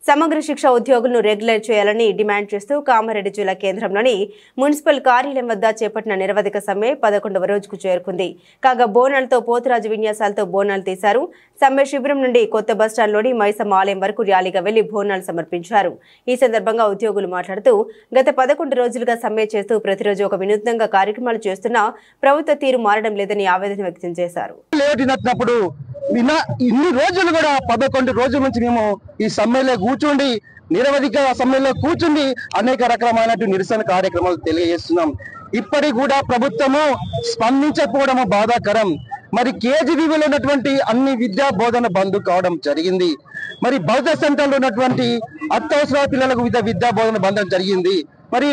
సమగ్ర శిక్ష ఉద్యోగులను రెగ్యులర్ చేయాలని డిమాండ్ చేస్తూ కామారెడ్డి జిల్లా కేంద్రంలోని మున్సిపల్ కార్యాలయం వద్ద చేపట్టిన నిరవధిక సమ్మె 11వ రోజుకు చేరుకుంది. కాగా బోనాలతో పోతురాజు విన్యాసాలతో బోనాలు తీశారు. సమ్మె శిబిరం నుండి కొత్త బస్టాండ్లోని మైసమ్మ ఆలయం వరకు ర్యాలీగా వెళ్లి బోనాలు సమర్పించారు. ఈ సందర్భంగా ఉద్యోగులు మాట్లాడుతూ గత 11 రోజులుగా సమ్మె చేస్తూ ప్రతిరోజు ఒక వినూత్నంగా కార్యక్రమాలు చేస్తున్నా ప్రభుత్వ తీరు మారడం లేదని ఆవేదన వ్యక్తం చేశారు. ఇన్ని రోజులు కూడా 11 రోజుల నుంచి మేము ఈ సమ్మెలో కూర్చుండి నిరవధిక సమ్మెలో కూర్చుండి అనేక రకమైన నిరసన కార్యక్రమాలు తెలియజేస్తున్నాం. ఇప్పటికి కూడా ప్రభుత్వము స్పందించకపోవడం బాధాకరం. మరి కేజీబీవీలో ఉన్నటువంటి అన్ని విద్యా బోధన బంద్ కావడం జరిగింది. మరి బౌద్ధ సెంటర్లో ఉన్నటువంటి అత్యవసర పిల్లలకు విద్యా బోధన బంధం జరిగింది. మరి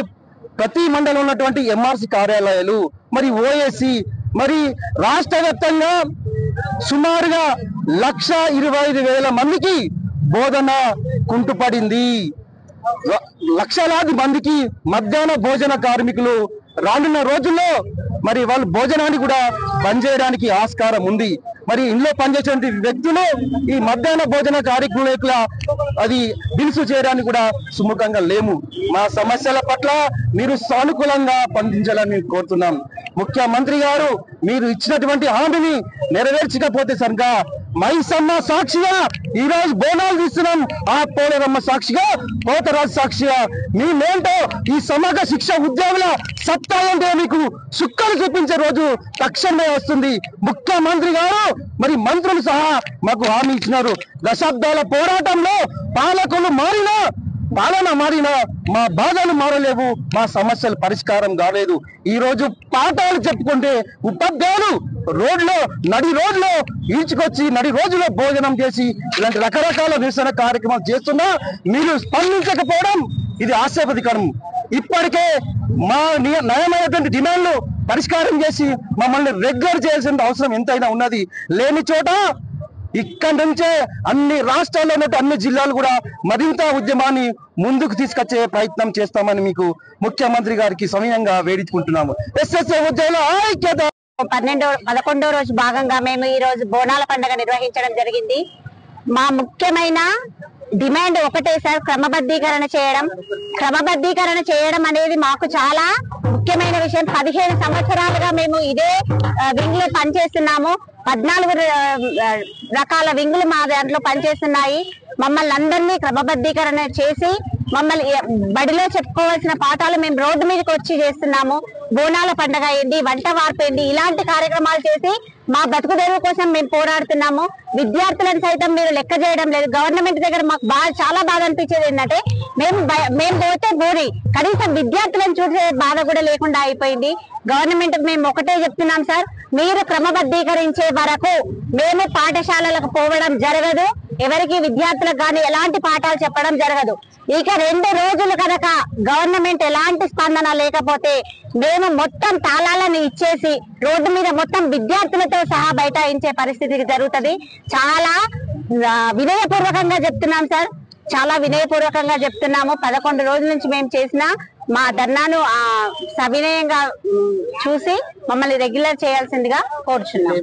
ప్రతి మండలంలో ఉన్నటువంటి ఎంఆర్సి కార్యాలయాలు మరి ఓఎస్సి మరి రాష్ట్ర వ్యాప్తంగా సుమారుగా 1,25,000 మందికి బోధన కుంటుపడింది. లక్షలాది మందికి మధ్యాహ్న భోజన కార్మికులు రానున్న రోజుల్లో మరి వాళ్ళు భోజనాన్ని కూడా బంద్ చేయడానికి ఆస్కారం ఉంది. మరి ఇంట్లో పనిచేసే వ్యక్తులు ఈ మధ్యాహ్న భోజన కార్యక్రమాల అది బిల్సు చేయడానికి కూడా సుముఖంగా లేము. మా సమస్యల పట్ల మీరు సానుకూలంగా స్పందించాలని మేము కోరుతున్నాం. ముఖ్యమంత్రి గారు మీరు ఇచ్చినటువంటి హామీని నెరవేర్చకపోతే సరిగ్గా మైసమ్మ సాక్షిగా ఈ రోజు బోనాలు తీస్తున్నాం. ఆ పోలేరమ్మ సాక్షిగా పోతరాజు సాక్షిగా మేమేంటో ఈ సమగ్ర శిక్ష ఉద్యోగుల సత్తా ఏంటో మీకు సుక్కలు చూపించే రోజు తక్షణమే వస్తుంది. ముఖ్యమంత్రి గారు మరి మంత్రులు సహా మాకు హామీ ఇచ్చినారు. దశాబ్దాల పోరాటంలో పాలకులు పాలన మారినా మా బాధలు మారలేవు, మా సమస్యలు పరిష్కారం కాలేదు. ఈ రోజు పాఠాలు చెప్పుకుంటే ఉపాధ్యాయులు నడి రోడ్లో ఈడ్చుకొచ్చి నడి రోజులో భోజనం చేసి ఇలాంటి రకరకాల నిరసన కార్యక్రమాలు చేస్తున్నా మీరు స్పందించకపోవడం ఇది ఆశాపదికరం. ఇప్పటికే మా న్యాయమైనటువంటి డిమాండ్లు పరిష్కారం చేసి మమ్మల్ని రెగ్యులర్ చేయాల్సిన అవసరం ఎంతైనా ఉన్నది. లేని చోట ఇక్కడి నుంచే అన్ని రాష్ట్రాల్లో ఉన్న అన్ని జిల్లాలు కూడా మరింత ఉద్యమాన్ని ముందుకు తీసుకొచ్చే ప్రయత్నం చేస్తామని మీకు ముఖ్యమంత్రి గారికి సమయంగా వేడుకుంటున్నాము. ఎస్ఎస్ఏ ఉద్యోగుల ఐక్యత. 11వ రోజు భాగంగా మేము ఈ రోజు బోనాల పండుగ నిర్వహించడం జరిగింది. మా ముఖ్యమైన డిమాండ్ ఒకటే సార్, క్రమబద్ధీకరణ చేయడం అనేది మాకు చాలా ముఖ్యమైన విషయం. 15 సంవత్సరాలుగా మేము ఇదే వింగ్ లో పనిచేస్తున్నాము. 14 రకాల వింగులు మా దాంట్లో పనిచేస్తున్నాయి. మమ్మల్ని అందరినీ క్రమబద్ధీకరణ చేసి మమ్మల్ని బడిలో చెప్పుకోవాల్సిన పాఠాలు మేము రోడ్డు మీదకి వచ్చి చేస్తున్నాము. బోనాల పండుగ ఏంటి, వంట వార్పు ఏంటి, ఇలాంటి కార్యక్రమాలు చేసి మా బతుకుదెరువు కోసం మేము పోరాడుతున్నాము. విద్యార్థులను సైతం మీరు లెక్క చేయడం లేదు. గవర్నమెంట్ దగ్గర మాకు చాలా బాధ అనిపించేది ఏంటంటే మేము పోతే బోరి కనీసం విద్యార్థులను చూసే బాధ కూడా లేకుండా అయిపోయింది. గవర్నమెంట్ మేము ఒకటే చెప్తున్నాం సార్, మీరు క్రమబద్ధీకరించే వరకు మేము పాఠశాలలకు పోవడం జరగదు. ఎవరికి విద్యార్థులకు కానీ ఎలాంటి పాఠాలు చెప్పడం జరగదు. ఇక 2 రోజులు కనుక గవర్నమెంట్ ఎలాంటి స్పందన లేకపోతే మేము మొత్తం తాళాలను ఇచ్చేసి రోడ్డు మీద మొత్తం విద్యార్థులతో సహా బైఠాయించే పరిస్థితి జరుగుతుంది. చాలా వినయపూర్వకంగా చెప్తున్నాం సార్, చాలా వినయపూర్వకంగా చెప్తున్నాము. 11 రోజుల నుంచి మేము చేసిన మా ధర్నాను సవినయంగా చూసి మమ్మల్ని రెగ్యులర్ చేయాల్సిందిగా కోరుచున్నాం.